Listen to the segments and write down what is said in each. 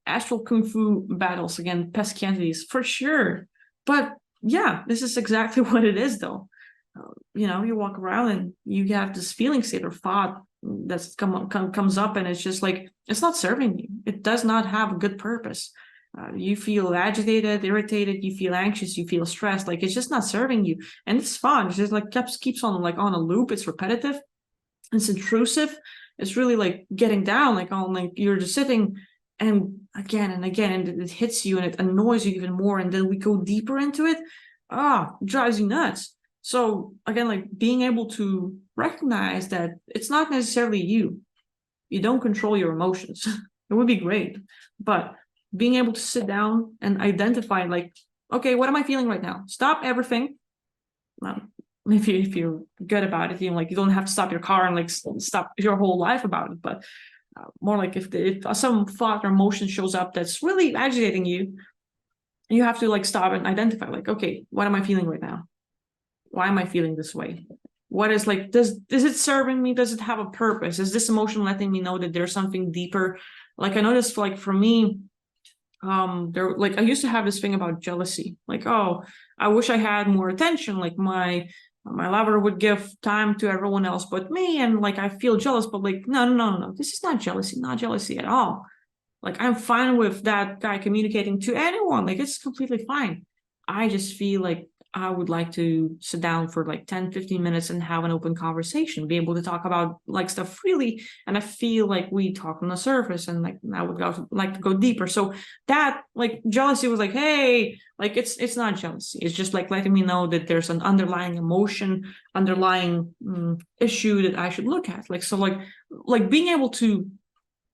Astral kung fu battles against pesky entities for sure. But yeah, this is exactly what it is, though. You walk around and you have this feeling state or thought that's comes up, and it's just like it's not serving you. It does not have a good purpose. You feel agitated, irritated. You feel anxious. You feel stressed. Like it's just not serving you, and it's fun. It's just like keeps on like on a loop. It's repetitive. It's intrusive. It's really like getting down, like on like you're just sitting and again, and it hits you and it annoys you even more. And then we go deeper into it. Drives you nuts. So again, like being able to recognize that it's not necessarily you. You don't control your emotions. It would be great. But being able to sit down and identify like, okay, what am I feeling right now? Stop everything. If you're good about it, you don't have to stop your car and like stop your whole life about it. But more like if some thought or emotion shows up that's really agitating you, you have to like stop and identify like, okay, what am I feeling right now? Why am I feeling this way? What is like, is it serving me? Does it have a purpose? Is this emotion letting me know that there's something deeper? Like I noticed, like for me, there like I used to have this thing about jealousy. Like, oh, I wish I had more attention. Like my lover would give time to everyone else but me, and like I feel jealous. But like, no. This is not jealousy at all. Like I'm fine with that guy communicating to anyone. Like it's completely fine. I just feel like I would like to sit down for like 10, 15 minutes and have an open conversation, be able to talk about like stuff freely. And I feel like we talk on the surface and like I would like to go deeper. So that like jealousy was like, hey, like it's not jealousy. It's just like letting me know that there's an underlying emotion, underlying issue that I should look at. Like, so like being able to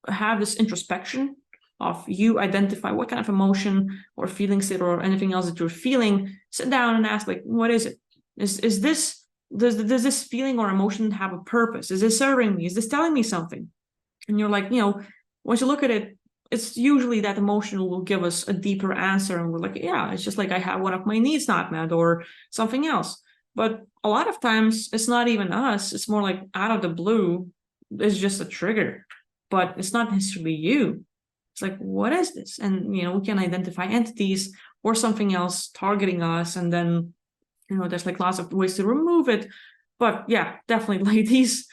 have this introspection of you identify what kind of emotion or feeling state or anything else that you're feeling, sit down and ask like, what is it? Is this does this feeling or emotion have a purpose? Is this serving me? Is this telling me something? And you're like, once you look at it, it's usually that emotion will give us a deeper answer, and we're like, yeah, it's just like I have one of my needs not met or something else. But a lot of times it's not even us, it's more like out of the blue, it's just a trigger, but it's not necessarily you. It's like, what is this? And we can identify entities or something else targeting us, and then there's like lots of ways to remove it. But yeah, definitely like these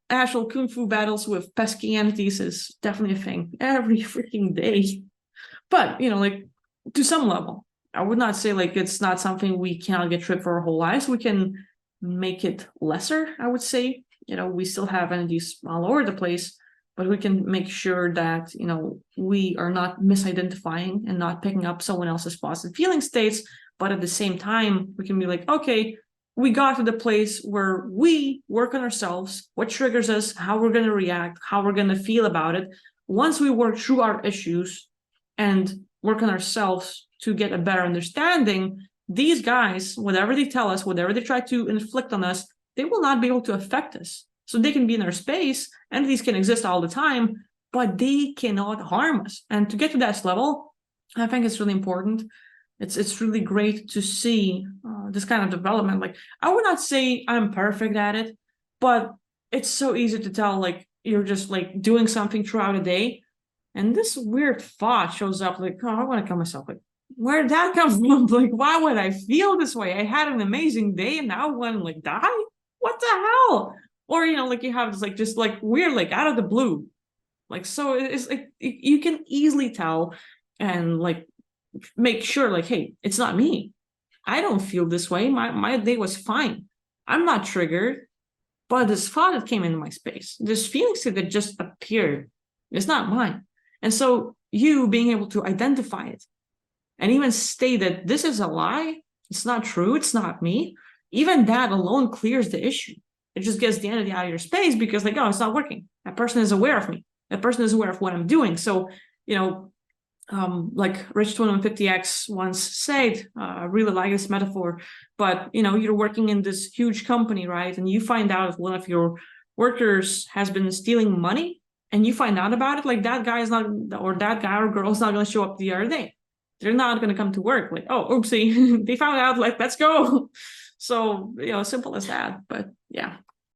actual kung fu battles with pesky entities is definitely a thing every freaking day. But like to some level, I would not say like it's not something we cannot get rid for our whole lives. We can make it lesser, I would say. We still have entities all over the place, but we can make sure that we are not misidentifying and not picking up someone else's positive feeling states. But at the same time, we can be like, okay, we got to the place where we work on ourselves, what triggers us, how we're going to react, how we're going to feel about it. Once we work through our issues and work on ourselves to get a better understanding, these guys, whatever they tell us, whatever they try to inflict on us, they will not be able to affect us. So they can be in our space, entities can exist all the time, but they cannot harm us. And to get to that level, I think it's really important. It's really great to see this kind of development. Like, I would not say I'm perfect at it, but it's so easy to tell, like, you're just like doing something throughout a day, and this weird thought shows up, like, oh, I want to kill myself. Like, where did that come from? Like, why would I feel this way? I had an amazing day, and now I want to like die. What the hell? Or like you have this like just like weird, like out of the blue, like, so it's like you can easily tell and like make sure like, hey, it's not me. I don't feel this way. My day was fine. I'm not triggered. But this thought that came into my space, this feeling state that just appeared, it's not mine. And so you being able to identify it and even state that this is a lie, it's not true, it's not me, even that alone clears the issue. It just gets the entity out of your space because like, oh, it's not working. That person is aware of me. That person is aware of what I'm doing. So, like Rich 250X once said, I really like this metaphor, but you're working in this huge company, right? And you find out if one of your workers has been stealing money and you find out about it, like that guy is not, or that guy or girl is not going to show up the other day. They're not going to come to work like, oh, oopsie, they found out, like, let's go. So, simple as that. But yeah.